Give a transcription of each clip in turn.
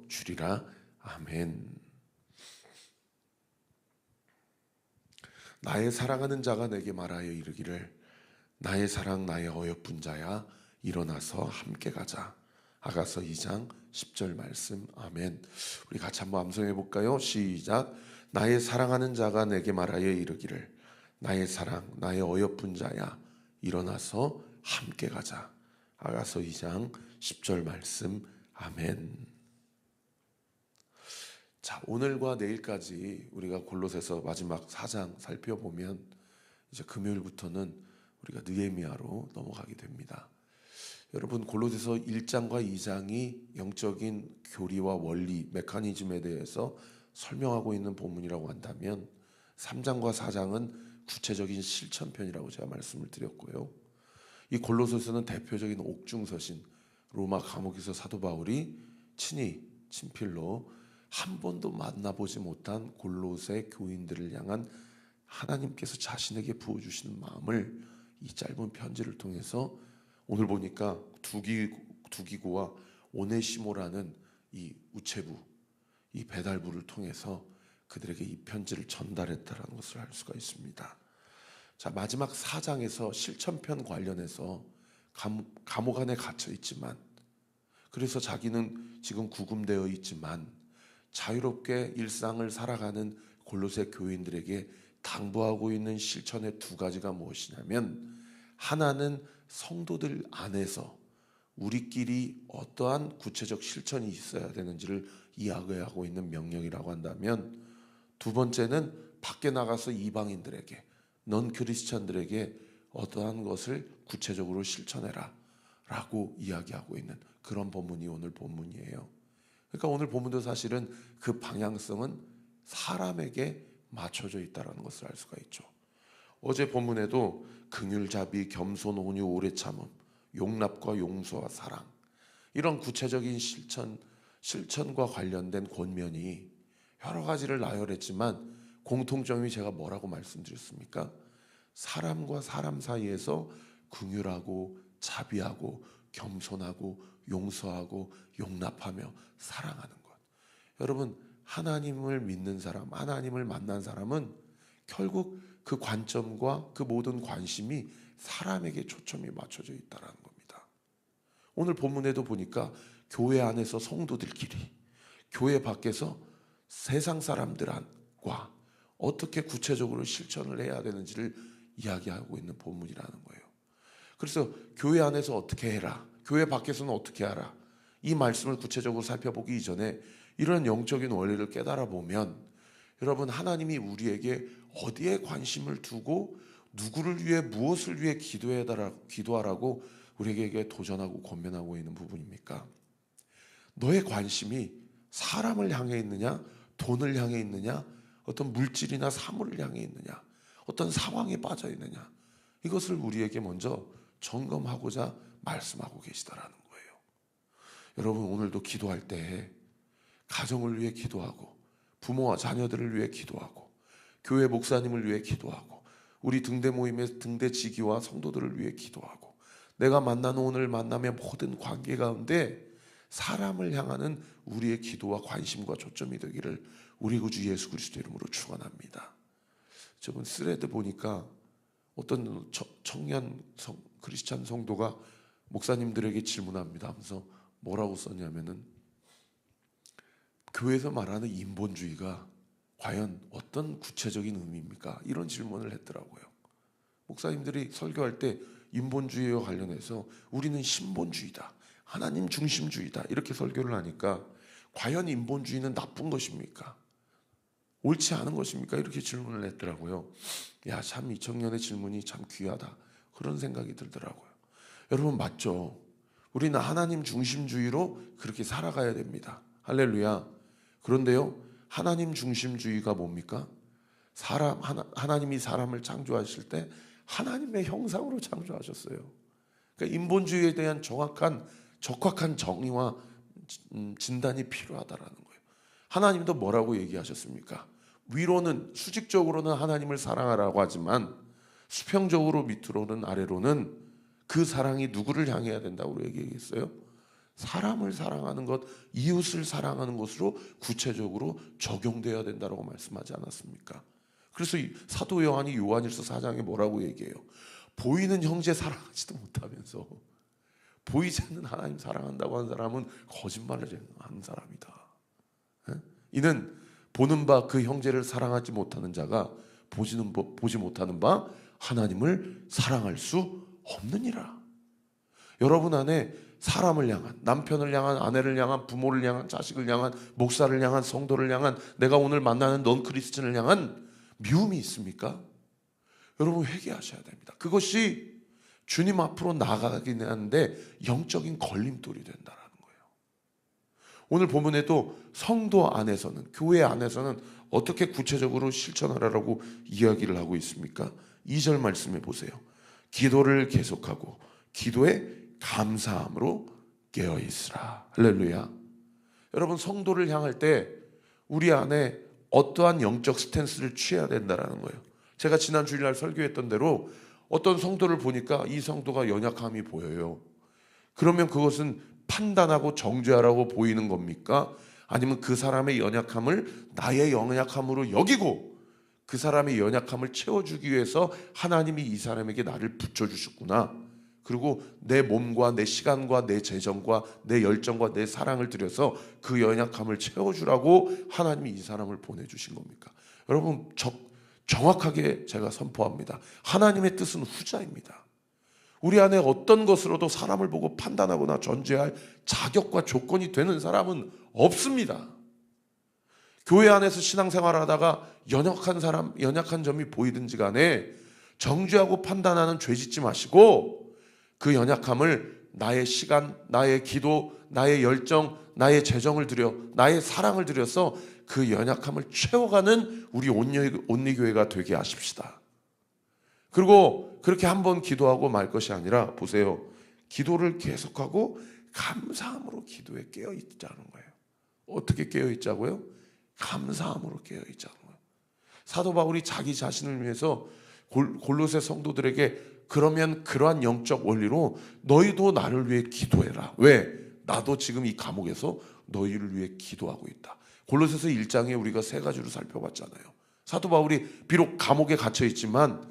주리라. 아멘. 나의 사랑하는 자가 내게 말하여 이르기를 나의 사랑 나의 어여쁜 자야 일어나서 함께 가자. 아가서 2장 10절 말씀. 아멘. 우리 같이 한번 암송해 볼까요? 시작. 나의 사랑하는 자가 내게 말하여 이르기를 나의 사랑 나의 어여쁜 자야 일어나서 함께 가자. 아가서 2장 10절 말씀. 아멘. 자, 오늘과 내일까지 우리가 골로새서 마지막 4장 살펴보면 이제 금요일부터는 우리가 느헤미야로 넘어가게 됩니다. 여러분, 골로새서 1장과 2장이 영적인 교리와 원리, 메커니즘에 대해서 설명하고 있는 본문이라고 한다면 3장과 4장은 구체적인 실천편이라고 제가 말씀을 드렸고요. 이 골로새서는 대표적인 옥중서신, 로마 감옥에서 사도 바울이 친히 친필로 한 번도 만나보지 못한 골로새 교인들을 향한 하나님께서 자신에게 부어주시는 마음을 이 짧은 편지를 통해서 오늘 보니까 두기고와 오네시모라는 이 우체부, 이 배달부를 통해서 그들에게 이 편지를 전달했다는 것을 알 수가 있습니다. 자, 마지막 4장에서 실천편 관련해서 감옥 안에 갇혀 있지만, 그래서 자기는 지금 구금되어 있지만 자유롭게 일상을 살아가는 골로새 교인들에게 당부하고 있는 실천의 두 가지가 무엇이냐면, 하나는 성도들 안에서 우리끼리 어떠한 구체적 실천이 있어야 되는지를 이야기하고 있는 명령이라고 한다면, 두 번째는 밖에 나가서 이방인들에게, 넌 크리스천들에게 어떠한 것을 구체적으로 실천해라 라고 이야기하고 있는 그런 본문이 오늘 본문이에요. 그러니까 오늘 본문도 사실은 그 방향성은 사람에게 맞춰져 있다는 것을 알 수가 있죠. 어제 본문에도 긍휼, 자비, 겸손, 온유, 오래 참음, 용납과 용서와 사랑, 이런 구체적인 실천과 관련된 권면이 여러 가지를 나열했지만 공통점이 제가 뭐라고 말씀드렸습니까? 사람과 사람 사이에서 긍휼하고 자비하고 겸손하고 용서하고 용납하며 사랑하는 것. 여러분, 하나님을 믿는 사람, 하나님을 만난 사람은 결국 그 관점과 그 모든 관심이 사람에게 초점이 맞춰져 있다는 겁니다. 오늘 본문에도 보니까 교회 안에서 성도들끼리, 교회 밖에서 세상 사람들과 어떻게 구체적으로 실천을 해야 되는지를 이야기하고 있는 본문이라는 거예요. 그래서 교회 안에서 어떻게 해라, 교회 밖에서는 어떻게 하라, 이 말씀을 구체적으로 살펴보기 이전에 이런 영적인 원리를 깨달아 보면, 여러분, 하나님이 우리에게 어디에 관심을 두고 누구를 위해 무엇을 위해 기도하라고 우리에게 도전하고 권면하고 있는 부분입니까? 너의 관심이 사람을 향해 있느냐, 돈을 향해 있느냐, 어떤 물질이나 사물을 향해 있느냐, 어떤 상황에 빠져 있느냐, 이것을 우리에게 먼저 점검하고자 말씀하고 계시다라는 거예요. 여러분, 오늘도 기도할 때 가정을 위해 기도하고, 부모와 자녀들을 위해 기도하고, 교회 목사님을 위해 기도하고, 우리 등대 모임의 등대지기와 성도들을 위해 기도하고, 내가 만나는 오늘 만남의 모든 관계 가운데 사람을 향하는 우리의 기도와 관심과 초점이 되기를 우리 구주 예수 그리스도 이름으로 축원합니다. 저번 스레드 보니까 어떤 청년 크리스찬 성도가 목사님들에게 질문합니다. 하면서 뭐라고 썼냐면은, 교회에서 말하는 인본주의가 과연 어떤 구체적인 의미입니까? 이런 질문을 했더라고요. 목사님들이 설교할 때 인본주의와 관련해서 우리는 신본주의다, 하나님 중심주의다, 이렇게 설교를 하니까 과연 인본주의는 나쁜 것입니까? 옳지 않은 것입니까? 이렇게 질문을 했더라고요. 야, 참 이 청년의 질문이 참 귀하다, 그런 생각이 들더라고요. 여러분, 맞죠? 우리는 하나님 중심주의로 그렇게 살아가야 됩니다. 할렐루야. 그런데요, 하나님 중심주의가 뭡니까? 하나님이 사람을 창조하실 때 하나님의 형상으로 창조하셨어요. 그러니까 인본주의에 대한 적확한 정의와 진단이 필요하다라는 거예요. 하나님도 뭐라고 얘기하셨습니까? 위로는, 수직적으로는 하나님을 사랑하라고 하지만 수평적으로 밑으로는, 아래로는 그 사랑이 누구를 향해야 된다고 얘기했어요? 사람을 사랑하는 것, 이웃을 사랑하는 것으로 구체적으로 적용되어야 된다고 말씀하지 않았습니까? 그래서 사도 요한이 요한일서 4장에 뭐라고 얘기해요? 보이는 형제 사랑하지도 못하면서 보이지 않는 하나님 사랑한다고 하는 사람은 거짓말을 하는 사람이다. 이는 보는 바 그 형제를 사랑하지 못하는 자가 보지 못하는 바 하나님을 사랑할 수 없느니라. 여러분 안에 사람을 향한, 남편을 향한, 아내를 향한, 부모를 향한, 자식을 향한, 목사를 향한, 성도를 향한, 내가 오늘 만나는 넌 크리스천을 향한 미움이 있습니까? 여러분 회개하셔야 됩니다. 그것이 주님 앞으로 나아가긴 하는데 영적인 걸림돌이 된다라는 거예요. 오늘 본문에도 성도 안에서는, 교회 안에서는 어떻게 구체적으로 실천하라고 이야기를 하고 있습니까? 2절 말씀해 보세요. 기도를 계속하고 기도에 감사함으로 깨어있으라. 할렐루야. 여러분 성도를 향할 때 우리 안에 어떠한 영적 스탠스를 취해야 된다는 거예요. 제가 지난 주일날 설교했던 대로 어떤 성도를 보니까 이 성도가 연약함이 보여요. 그러면 그것은 판단하고 정죄하라고 보이는 겁니까? 아니면 그 사람의 연약함을 나의 연약함으로 여기고 그 사람의 연약함을 채워주기 위해서 하나님이 이 사람에게 나를 붙여주셨구나. 그리고 내 몸과 내 시간과 내 재정과 내 열정과 내 사랑을 들여서 그 연약함을 채워주라고 하나님이 이 사람을 보내주신 겁니까? 여러분 정확하게 제가 선포합니다. 하나님의 뜻은 후자입니다. 우리 안에 어떤 것으로도 사람을 보고 판단하거나 전제할 자격과 조건이 되는 사람은 없습니다. 교회 안에서 신앙생활을 하다가 연약한 점이 보이든지 간에 정죄하고 판단하는 죄 짓지 마시고 그 연약함을 나의 시간, 나의 기도, 나의 열정, 나의 재정을 들여, 나의 사랑을 들여서 그 연약함을 채워가는 우리 온리교회가 되게 하십시다. 그리고 그렇게 한번 기도하고 말 것이 아니라 보세요. 기도를 계속하고 감사함으로 기도에 깨어있자는 거예요. 어떻게 깨어있자고요? 감사함으로 깨어있자는 거예요. 사도 바울이 자기 자신을 위해서 골로새 성도들에게 그러면 그러한 영적 원리로 너희도 나를 위해 기도해라. 왜? 나도 지금 이 감옥에서 너희를 위해 기도하고 있다. 골로새서 1장에 우리가 세 가지로 살펴봤잖아요. 사도 바울이 비록 감옥에 갇혀 있지만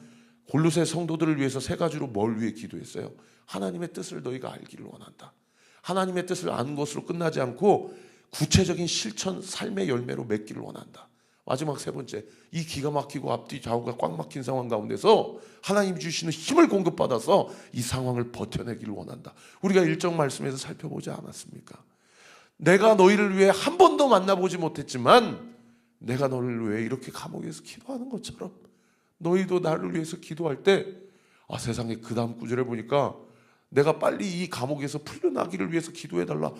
골로새 성도들을 위해서 세 가지로 뭘 위해 기도했어요? 하나님의 뜻을 너희가 알기를 원한다. 하나님의 뜻을 아는 것으로 끝나지 않고 구체적인 실천, 삶의 열매로 맺기를 원한다. 마지막 세 번째, 이 기가 막히고 앞뒤 좌우가 꽉 막힌 상황 가운데서 하나님이 주시는 힘을 공급받아서 이 상황을 버텨내기를 원한다. 우리가 일정 말씀에서 살펴보지 않았습니까? 내가 너희를 위해 한 번도 만나보지 못했지만 내가 너를 위해 이렇게 감옥에서 기도하는 것처럼 너희도 나를 위해서 기도할 때 세상에 그 다음 구절에 보니까 내가 빨리 이 감옥에서 풀려나기를 위해서 기도해달라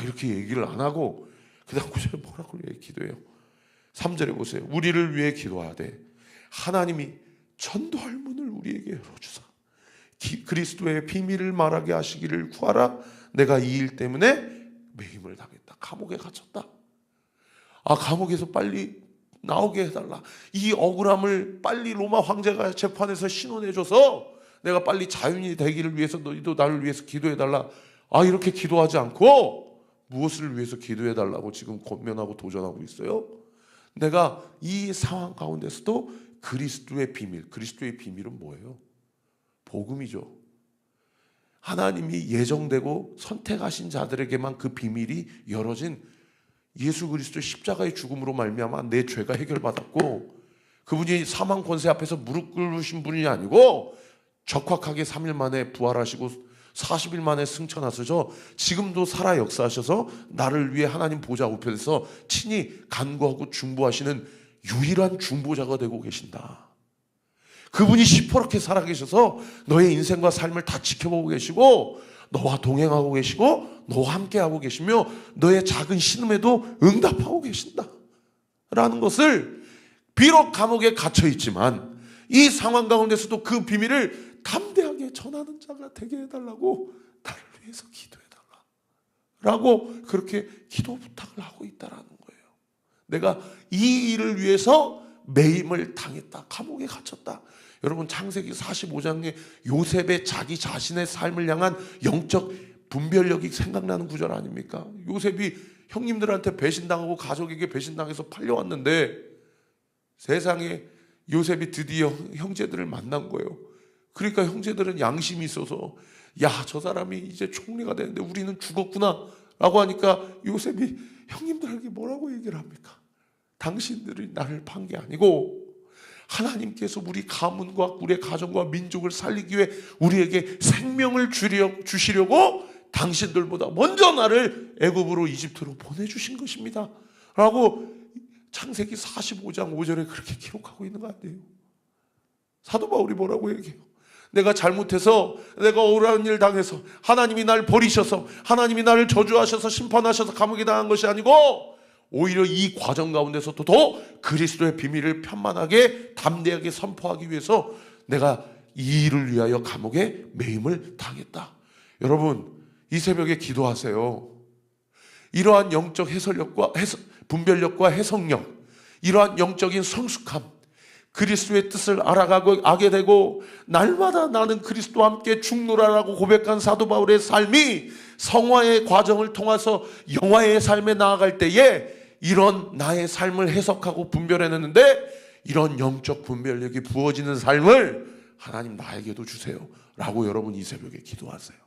이렇게 얘기를 안 하고 그 다음 구절에 뭐라고 기도해요? 3절에 보세요. 우리를 위해 기도하되 하나님이 전도할 문을 우리에게 열어주사 그리스도의 비밀을 말하게 하시기를 구하라. 내가 이 일 때문에 매임을 당했다. 감옥에 갇혔다. 감옥에서 빨리 나오게 해달라. 이 억울함을 빨리 로마 황제가 재판에서 신원해줘서 내가 빨리 자유인이 되기를 위해서 너희도 나를 위해서 기도해달라. 이렇게 기도하지 않고 무엇을 위해서 기도해달라고 지금 권면하고 도전하고 있어요? 내가 이 상황 가운데서도 그리스도의 비밀은 뭐예요? 복음이죠. 하나님이 예정되고 선택하신 자들에게만 그 비밀이 열어진 예수 그리스도의 십자가의 죽음으로 말미암아 내 죄가 해결받았고 그분이 사망 권세 앞에서 무릎 꿇으신 분이 아니고 적확하게 3일 만에 부활하시고 40일 만에 승천하셔서 지금도 살아 역사하셔서 나를 위해 하나님 보좌 우편에서 친히 간구하고 중보하시는 유일한 중보자가 되고 계신다. 그분이 시퍼렇게 살아계셔서 너의 인생과 삶을 다 지켜보고 계시고 너와 동행하고 계시고 너와 함께하고 계시며 너의 작은 신음에도 응답하고 계신다 라는 것을 비록 감옥에 갇혀있지만 이 상황 가운데서도 그 비밀을 담대하게 전하는 자가 되게 해달라고 나를 위해서 기도해달라 라고 그렇게 기도 부탁을 하고 있다라는 거예요. 내가 이 일을 위해서 매임을 당했다. 감옥에 갇혔다. 여러분 창세기 45장에 요셉의 자기 자신의 삶을 향한 영적 분별력이 생각나는 구절 아닙니까? 요셉이 형님들한테 배신당하고 가족에게 배신당해서 팔려왔는데 세상에 요셉이 드디어 형제들을 만난 거예요. 그러니까 형제들은 양심이 있어서 야, 저 사람이 이제 총리가 되는데 우리는 죽었구나 라고 하니까 요셉이 형님들에게 뭐라고 얘기를 합니까? 당신들이 나를 판 게 아니고 하나님께서 우리 가문과 우리의 가정과 민족을 살리기 위해 우리에게 생명을 주시려고 당신들보다 먼저 나를 애굽으로 이집트로 보내주신 것입니다 라고 창세기 45장 5절에 그렇게 기록하고 있는 거 아니에요? 사도 바울이 뭐라고 얘기해요? 내가 잘못해서 내가 억울한 일 당해서 하나님이 날 버리셔서 하나님이 나를 저주하셔서 심판하셔서 감옥에 당한 것이 아니고 오히려 이 과정 가운데서도 더 그리스도의 비밀을 편만하게 담대하게 선포하기 위해서 내가 이 일을 위하여 감옥에 매임을 당했다. 여러분, 이 새벽에 기도하세요. 이러한 영적 해설력과 분별력과 해석력, 이러한 영적인 성숙함, 그리스도의 뜻을 알아가게 되고 날마다 나는 그리스도와 함께 죽노라라고 고백한 사도 바울의 삶이 성화의 과정을 통해서 영화의 삶에 나아갈 때에 이런 나의 삶을 해석하고 분별해냈는데 이런 영적 분별력이 부어지는 삶을 하나님 나에게도 주세요 라고 여러분 이 새벽에 기도하세요.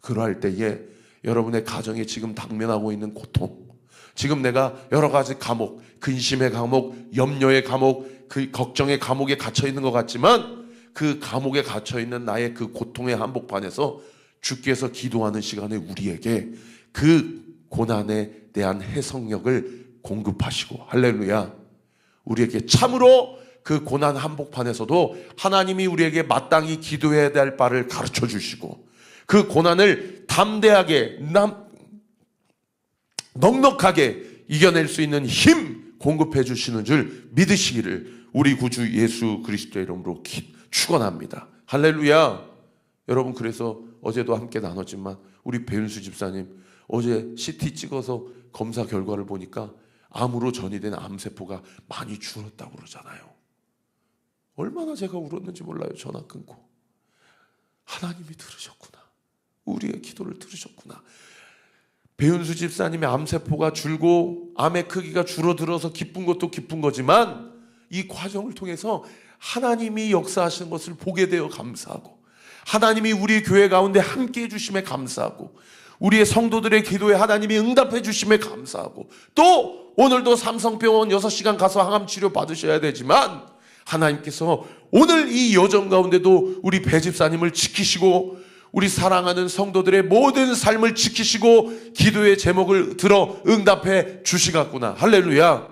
그러할 때에 여러분의 가정에 지금 당면하고 있는 고통, 지금 내가 여러 가지 감옥, 근심의 감옥, 염려의 감옥, 그 걱정의 감옥에 갇혀 있는 것 같지만 그 감옥에 갇혀 있는 나의 그 고통의 한복판에서 주께서 기도하는 시간에 우리에게 그 고난에 대한 해석력을 공급하시고, 할렐루야, 우리에게 참으로 그 고난 한복판에서도 하나님이 우리에게 마땅히 기도해야 될 바를 가르쳐 주시고 그 고난을 담대하게 넉넉하게 이겨낼 수 있는 힘 공급해 주시는 줄 믿으시기를 우리 구주 예수 그리스도의 이름으로 축원합니다. 할렐루야. 여러분, 그래서 어제도 함께 나눴지만 우리 배윤수 집사님 어제 CT 찍어서 검사 결과를 보니까 암으로 전이된 암세포가 많이 줄었다고 그러잖아요. 얼마나 제가 울었는지 몰라요. 전화 끊고. 하나님이 들으셨구나. 우리의 기도를 들으셨구나. 배윤수 집사님의 암세포가 줄고 암의 크기가 줄어들어서 기쁜 것도 기쁜 거지만 이 과정을 통해서 하나님이 역사하시는 것을 보게 되어 감사하고 하나님이 우리 교회 가운데 함께 해주심에 감사하고 우리의 성도들의 기도에 하나님이 응답해 주심에 감사하고 또 오늘도 삼성병원 6시간 가서 항암 치료 받으셔야 되지만 하나님께서 오늘 이 여정 가운데도 우리 배 집사님을 지키시고 우리 사랑하는 성도들의 모든 삶을 지키시고 기도의 제목을 들어 응답해 주시겠구나. 할렐루야.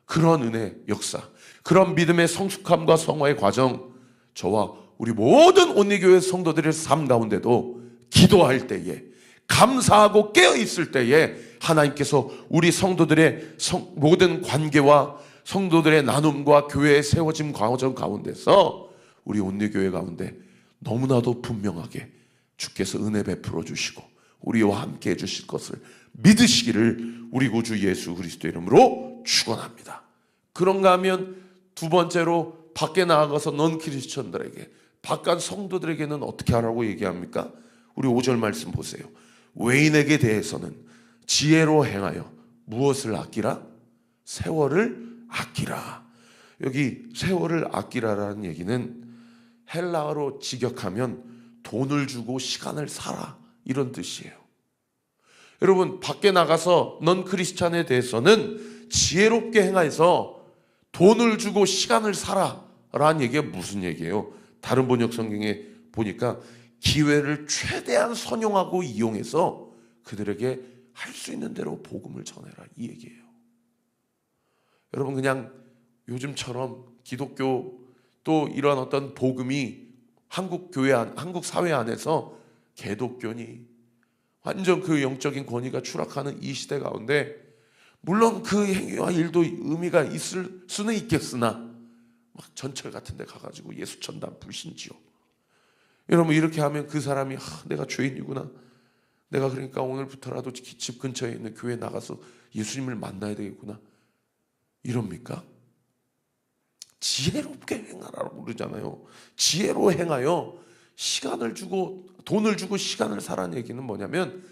그런 은혜 역사, 그런 믿음의 성숙함과 성화의 과정, 저와 우리 모든 온리교회 성도들의 삶 가운데도 기도할 때에 감사하고 깨어있을 때에 하나님께서 우리 성도들의 모든 관계와 성도들의 나눔과 교회의 세워짐 과정 가운데서 우리 온리교회 가운데 너무나도 분명하게 주께서 은혜 베풀어 주시고 우리와 함께 해주실 것을 믿으시기를 우리 구주 예수 그리스도 이름으로 축원합니다. 그런가 하면 두 번째로 밖에 나아가서 넌 크리스천들에게, 바깥 성도들에게는 어떻게 하라고 얘기합니까? 우리 5절 말씀 보세요. 외인에게 대해서는 지혜로 행하여 무엇을 아끼라? 세월을 아끼라. 여기 세월을 아끼라라는 얘기는 헬라어로 직역하면 돈을 주고 시간을 사라, 이런 뜻이에요. 여러분, 밖에 나가서 넌 크리스찬에 대해서는 지혜롭게 행하여서 돈을 주고 시간을 사라 라는 얘기가 무슨 얘기예요? 다른 번역 성경에 보니까 기회를 최대한 선용하고 이용해서 그들에게 할 수 있는 대로 복음을 전해라, 이 얘기예요. 여러분, 그냥 요즘처럼 기독교 또 이런 어떤 복음이 한국 교회 한국 사회 안에서 개독교니 완전 그 영적인 권위가 추락하는 이 시대 가운데 물론 그 행위와 일도 의미가 있을 수는 있겠으나 막 전철 같은 데 가가지고 예수천당 불신지요. 여러분, 이렇게 하면 그 사람이 내가 죄인이구나, 내가 그러니까 오늘부터라도 집 근처에 있는 교회에 나가서 예수님을 만나야 되겠구나, 이럽니까? 지혜롭게 행하라고 그러잖아요. 지혜로 행하여 시간을 주고 돈을 주고 시간을 사라는 얘기는 뭐냐면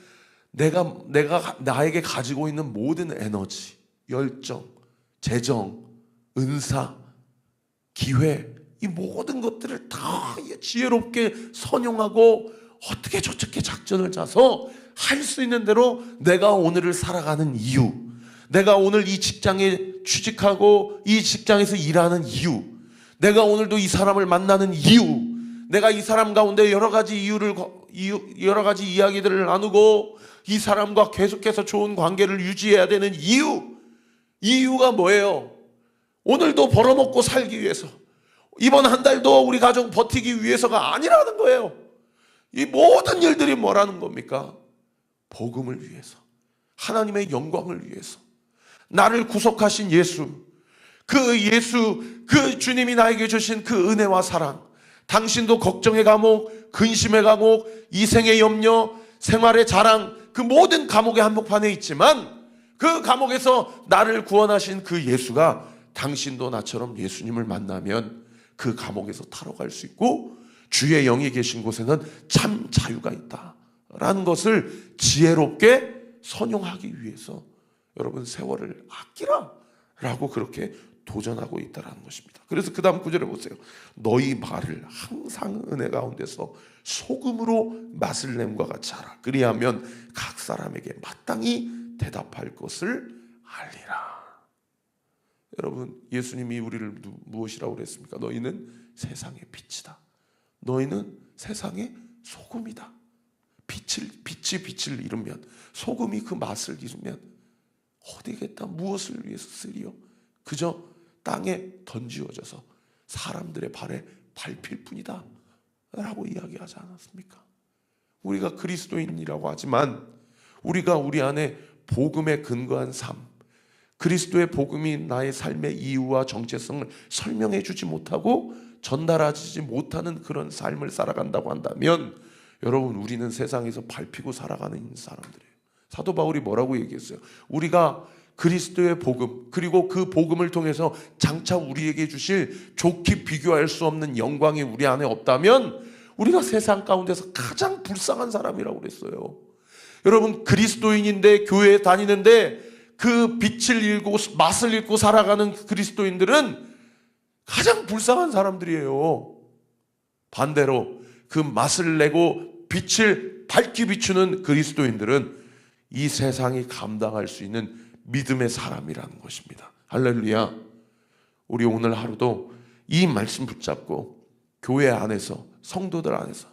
내가 나에게 가지고 있는 모든 에너지, 열정, 재정, 은사, 기회, 이 모든 것들을 다 지혜롭게 선용하고 어떻게 저렇게 작전을 짜서 할 수 있는 대로 내가 오늘을 살아가는 이유, 내가 오늘 이 직장에 취직하고 이 직장에서 일하는 이유, 내가 오늘도 이 사람을 만나는 이유, 내가 이 사람 가운데 여러 가지 이야기들을 나누고 이 사람과 계속해서 좋은 관계를 유지해야 되는 이유가 뭐예요? 오늘도 벌어먹고 살기 위해서, 이번 한 달도 우리 가정 버티기 위해서가 아니라는 거예요. 이 모든 일들이 뭐라는 겁니까? 복음을 위해서, 하나님의 영광을 위해서, 나를 구속하신 예수, 그 주님이 나에게 주신 그 은혜와 사랑, 당신도 걱정의 감옥, 근심의 감옥, 이생의 염려, 생활의 자랑, 그 모든 감옥의 한복판에 있지만 그 감옥에서 나를 구원하신 그 예수가 당신도 나처럼 예수님을 만나면 그 감옥에서 탈옥할 수 있고 주의 영이 계신 곳에는 참 자유가 있다라는 것을 지혜롭게 선용하기 위해서 여러분 세월을 아끼라라고 그렇게 도전하고 있다는 것입니다. 그래서 그 다음 구절에 보세요. 너희 말을 항상 은혜 가운데서 소금으로 맛을 냄과 같이 하라. 그리하면 각 사람에게 마땅히 대답할 것을 알리라. 여러분, 예수님이 우리를 무엇이라고 그랬습니까? 너희는 세상의 빛이다. 너희는 세상의 소금이다. 빛이 빛을 잃으면, 소금이 그 맛을 잃으면 어디겠다, 무엇을 위해서 쓰리요? 그저 땅에 던지어져서 사람들의 발에 밟힐 뿐이다 라고 이야기하지 않았습니까? 우리가 그리스도인이라고 하지만 우리가 우리 안에 복음에 근거한 삶, 그리스도의 복음이 나의 삶의 이유와 정체성을 설명해 주지 못하고 전달하지 못하는 그런 삶을 살아간다고 한다면 여러분, 우리는 세상에서 밟히고 살아가는 사람들이에요. 사도 바울이 뭐라고 얘기했어요? 우리가 그리스도의 복음, 그리고 그 복음을 통해서 장차 우리에게 주실 좋게 비교할 수 없는 영광이 우리 안에 없다면 우리가 세상 가운데서 가장 불쌍한 사람이라고 그랬어요. 여러분, 그리스도인인데 교회에 다니는데 그 빛을 잃고 맛을 잃고 살아가는 그리스도인들은 가장 불쌍한 사람들이에요. 반대로 그 맛을 내고 빛을 밝게 비추는 그리스도인들은 이 세상이 감당할 수 있는 믿음의 사람이라는 것입니다. 할렐루야. 우리 오늘 하루도 이 말씀 붙잡고 교회 안에서, 성도들 안에서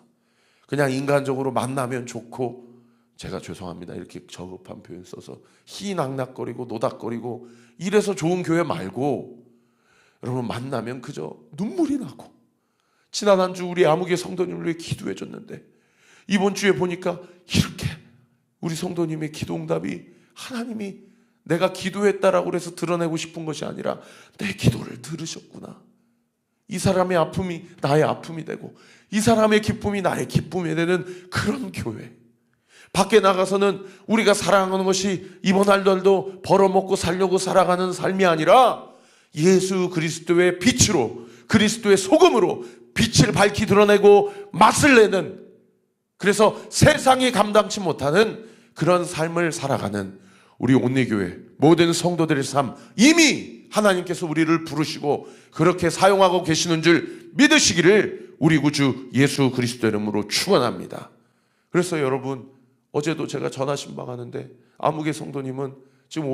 그냥 인간적으로 만나면 좋고, 제가 죄송합니다, 이렇게 저급한 표현 써서 희낙낙거리고 노닥거리고 이래서 좋은 교회 말고, 여러분, 만나면 그저 눈물이 나고, 지난 한 주 우리 아무개 성도님을 위해 기도해 줬는데 이번 주에 보니까 이렇게 우리 성도님의 기도응답이 하나님이 내가 기도했다라고 해서 드러내고 싶은 것이 아니라 내 기도를 들으셨구나, 이 사람의 아픔이 나의 아픔이 되고 이 사람의 기쁨이 나의 기쁨이 되는 그런 교회. 밖에 나가서는 우리가 살아가는 것이 이번 날도 벌어먹고 살려고 살아가는 삶이 아니라 예수 그리스도의 빛으로, 그리스도의 소금으로 빛을 밝히 드러내고 맛을 내는, 그래서 세상이 감당치 못하는 그런 삶을 살아가는 우리 온리교회 모든 성도들의 삶, 이미 하나님께서 우리를 부르시고 그렇게 사용하고 계시는 줄 믿으시기를 우리 구주 예수 그리스도 이름으로 축원합니다. 그래서 여러분, 어제도 제가 전화 신방하는데 아무개 성도님은 지금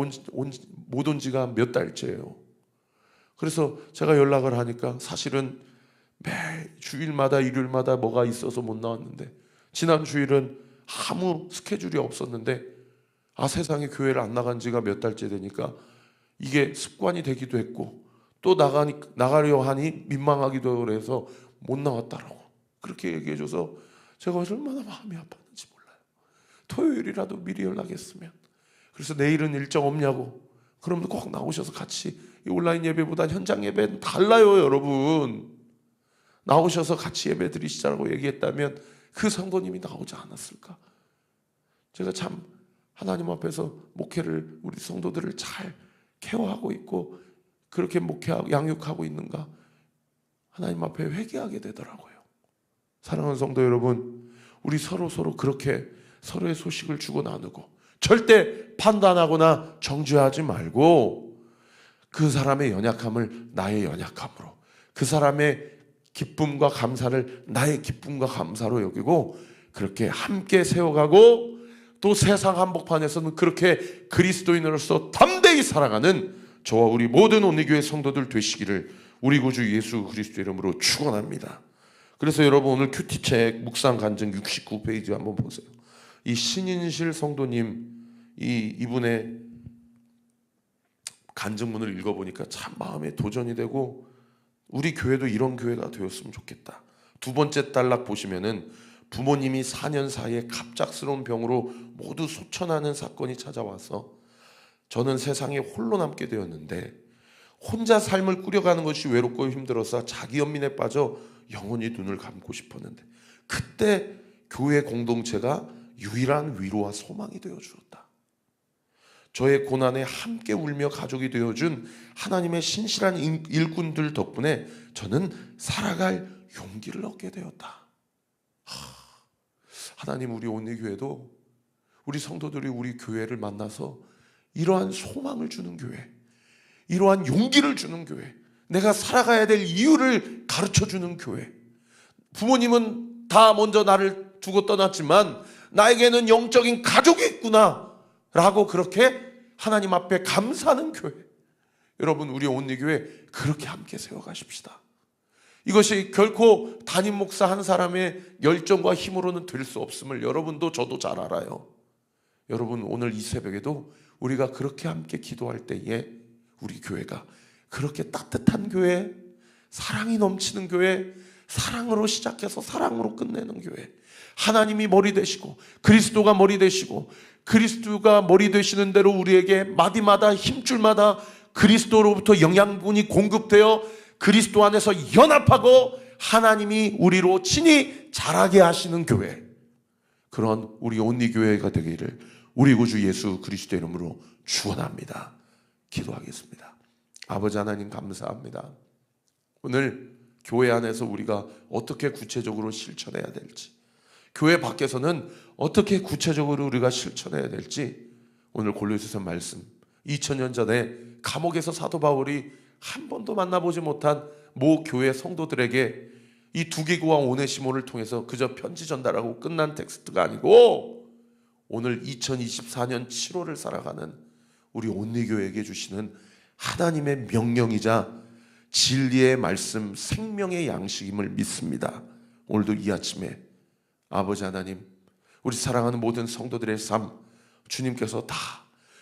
못 온 지가 몇 달째예요. 그래서 제가 연락을 하니까 사실은 매 주일마다 일요일마다 뭐가 있어서 못 나왔는데, 지난 주일은 아무 스케줄이 없었는데 세상에 교회를 안 나간 지가 몇 달째 되니까 이게 습관이 되기도 했고 또 나가려 하니 민망하기도 하고 그래서 못 나왔다라고 그렇게 얘기해줘서 제가 얼마나 마음이 아팠는지 몰라요. 토요일이라도 미리 연락했으면. 그래서 내일은 일정 없냐고, 그러면 꼭 나오셔서 같이, 이 온라인 예배보다 현장 예배는 달라요. 여러분, 나오셔서 같이 예배 드리시자고 얘기했다면 그 성도님이 나오지 않았을까? 제가 참 하나님 앞에서 목회를, 우리 성도들을 잘 케어하고 있고 그렇게 목회하고 양육하고 있는가, 하나님 앞에 회개하게 되더라고요. 사랑하는 성도 여러분, 우리 서로 그렇게 서로의 소식을 주고 나누고 절대 판단하거나 정죄하지 말고 그 사람의 연약함을 나의 연약함으로, 그 사람의 기쁨과 감사를 나의 기쁨과 감사로 여기고 그렇게 함께 세워가고, 또 세상 한복판에서는 그렇게 그리스도인으로서 담대히 살아가는 저와 우리 모든 온리교회 성도들 되시기를 우리 구주 예수 그리스도 이름으로 축원합니다. 그래서 여러분, 오늘 큐티책 묵상 간증 69페이지 한번 보세요. 이 신인실 성도님, 이분의 간증문을 읽어보니까 참 마음에 도전이 되고, 우리 교회도 이런 교회가 되었으면 좋겠다. 두 번째 단락 보시면은 부모님이 4년 사이에 갑작스러운 병으로 모두 소천하는 사건이 찾아와서 저는 세상에 홀로 남게 되었는데, 혼자 삶을 꾸려가는 것이 외롭고 힘들어서 자기 연민에 빠져 영원히 눈을 감고 싶었는데, 그때 교회 공동체가 유일한 위로와 소망이 되어 주었다. 저의 고난에 함께 울며 가족이 되어준 하나님의 신실한 일꾼들 덕분에 저는 살아갈 용기를 얻게 되었다. 하나님, 우리 온리교회도 우리 성도들이 우리 교회를 만나서 이러한 소망을 주는 교회, 이러한 용기를 주는 교회, 내가 살아가야 될 이유를 가르쳐주는 교회. 부모님은 다 먼저 나를 두고 떠났지만 나에게는 영적인 가족이 있구나 라고 그렇게 하나님 앞에 감사하는 교회. 여러분, 우리 온리교회 그렇게 함께 세워가십시다. 이것이 결코 담임 목사 한 사람의 열정과 힘으로는 될 수 없음을 여러분도 저도 잘 알아요. 여러분, 오늘 이 새벽에도 우리가 그렇게 함께 기도할 때에 우리 교회가 그렇게 따뜻한 교회, 사랑이 넘치는 교회, 사랑으로 시작해서 사랑으로 끝내는 교회, 하나님이 머리 되시고 그리스도가 머리 되시고 그리스도가 머리 되시는 대로 우리에게 마디마다 힘줄마다 그리스도로부터 영양분이 공급되어 그리스도 안에서 연합하고 하나님이 우리로 친히 자라게 하시는 교회, 그런 우리 온리교회가 되기를 우리 구주 예수 그리스도 이름으로 축원합니다. 기도하겠습니다. 아버지 하나님, 감사합니다. 오늘 교회 안에서 우리가 어떻게 구체적으로 실천해야 될지, 교회 밖에서는 어떻게 구체적으로 우리가 실천해야 될지, 오늘 골로새서 말씀, 2000년 전에 감옥에서 사도 바울이 한 번도 만나보지 못한 모 교회 성도들에게 이 두기고와 오네시모를 통해서 그저 편지 전달하고 끝난 텍스트가 아니고, 오늘 2024년 7월을 살아가는 우리 온리교회에게 주시는 하나님의 명령이자 진리의 말씀, 생명의 양식임을 믿습니다. 오늘도 이 아침에 아버지 하나님, 우리 사랑하는 모든 성도들의 삶, 주님께서 다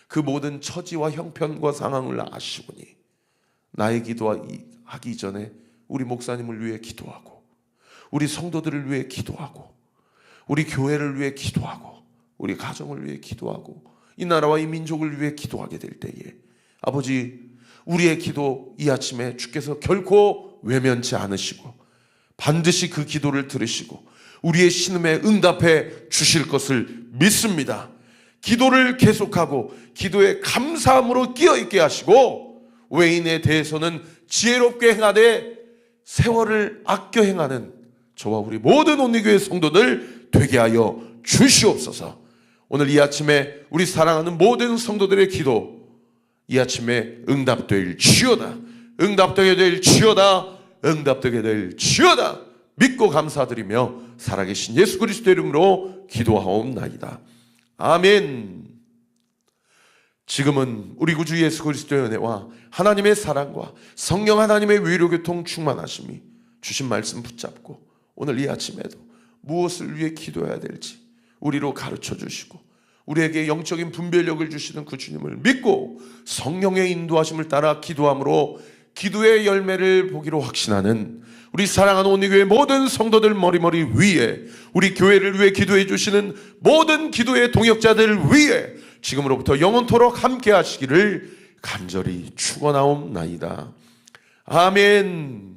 그 모든 처지와 형편과 상황을 아시오니 나의 기도하기 전에 우리 목사님을 위해 기도하고, 우리 성도들을 위해 기도하고, 우리 교회를 위해 기도하고, 우리 가정을 위해 기도하고, 이 나라와 이 민족을 위해 기도하게 될 때에 아버지, 우리의 기도 이 아침에 주께서 결코 외면치 않으시고 반드시 그 기도를 들으시고 우리의 신음에 응답해 주실 것을 믿습니다. 기도를 계속하고 기도에 감사함으로 끼어있게 하시고, 외인에 대해서는 지혜롭게 행하되 세월을 아껴 행하는 저와 우리 모든 온리교회 성도들 되게 하여 주시옵소서. 오늘 이 아침에 우리 사랑하는 모든 성도들의 기도 이 아침에 응답될 지어다, 응답되게 될 지어다, 응답되게 될 지어다 믿고 감사드리며 살아계신 예수 그리스도 이름으로 기도하옵나이다. 아멘. 지금은 우리 구주 예수 그리스도의 은혜와 하나님의 사랑과 성령 하나님의 위로교통 충만하심이 주신 말씀 붙잡고 오늘 이 아침에도 무엇을 위해 기도해야 될지 우리로 가르쳐 주시고 우리에게 영적인 분별력을 주시는 그 주님을 믿고 성령의 인도하심을 따라 기도함으로 기도의 열매를 보기로 확신하는 우리 사랑하는 온리교회 모든 성도들 머리머리 위에, 우리 교회를 위해 기도해 주시는 모든 기도의 동역자들 위에 지금으로부터 영원토록 함께 하시기를 간절히 축원하옵나이다. 아멘.